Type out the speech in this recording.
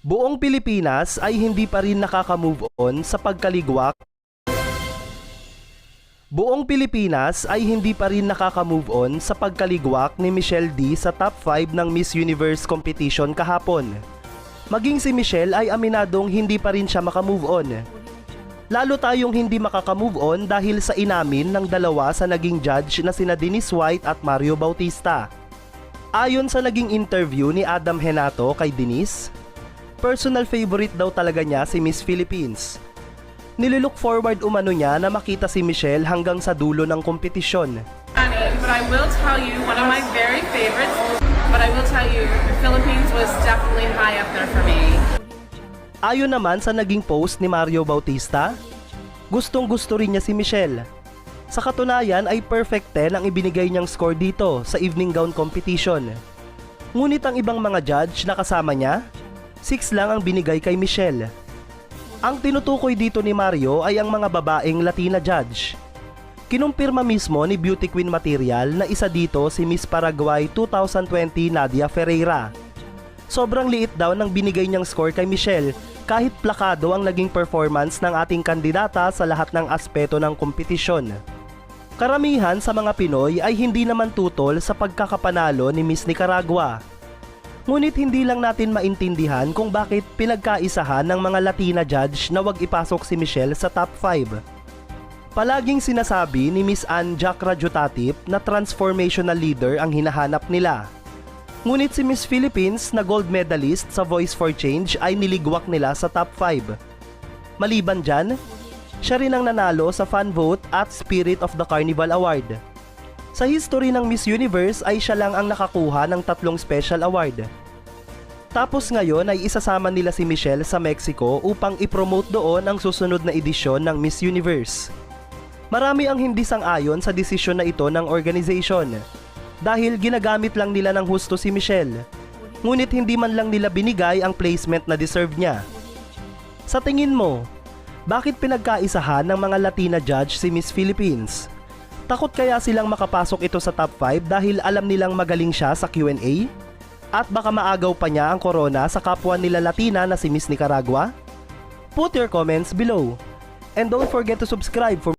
Buong Pilipinas ay hindi pa rin nakaka-move on sa pagkaligwak. Buong Pilipinas ay hindi pa rin nakaka-move on sa pagkaligwak ni Michelle D sa top 5 ng Miss Universe competition kahapon. Maging si Michelle ay aminadong hindi pa rin siya makamove on. Lalo tayong hindi makaka-move on dahil sa inamin ng dalawa sa naging judge na sina Denise White at Mario Bautista. Ayon sa naging interview ni Adam Henato kay Denise, personal favorite daw talaga niya si Miss Philippines. Nililook forward umano niya na makita si Michelle hanggang sa dulo ng kompetisyon. But I will tell you, one of my very favorites, but I will tell you, the Philippines was definitely high up there for me. Ayon naman sa naging post ni Mario Bautista, gustong-gusto rin niya si Michelle. Sa katunayan ay perfect 10 ang ibinigay niyang score dito sa evening gown competition. Ngunit ang ibang mga judge na kasama niya, 6 lang ang binigay kay Michelle. Ang tinutukoy dito ni Mario ay ang mga babaeng Latina judge. Kinumpirma mismo ni Beauty Queen Material na isa dito si Miss Paraguay 2020 Nadia Ferreira. Sobrang liit daw ng binigay niyang score kay Michelle kahit plakado ang naging performance ng ating kandidata sa lahat ng aspeto ng kompetisyon. Karamihan sa mga Pinoy ay hindi naman tutol sa pagkakapanalo ni Miss Nicaragua. Ngunit hindi lang natin maintindihan kung bakit pinagkaisahan ng mga Latina judge na wag ipasok si Michelle sa top 5. Palaging sinasabi ni Miss Ann Jack Rajutatip na transformational leader ang hinahanap nila. Ngunit si Miss Philippines na gold medalist sa Voice for Change ay niligwak nila sa top 5. Maliban dyan, siya rin ang nanalo sa fan vote at Spirit of the Carnival Award. Sa history ng Miss Universe ay siya lang ang nakakuha ng 3 special award. Tapos ngayon ay isasama nila si Michelle sa Mexico upang ipromote doon ang susunod na edisyon ng Miss Universe. Marami ang hindi sang-ayon sa desisyon na ito ng organization dahil ginagamit lang nila ng husto si Michelle. Ngunit hindi man lang nila binigay ang placement na deserve niya. Sa tingin mo, bakit pinagkaisahan ng mga Latina judge si Miss Philippines? Takot kaya silang makapasok ito sa top 5 dahil alam nilang magaling siya sa Q&A? At baka maagaw pa niya ang corona sa kapwa nila Latina na si Miss Nicaragua? Put your comments below. And don't forget to subscribe for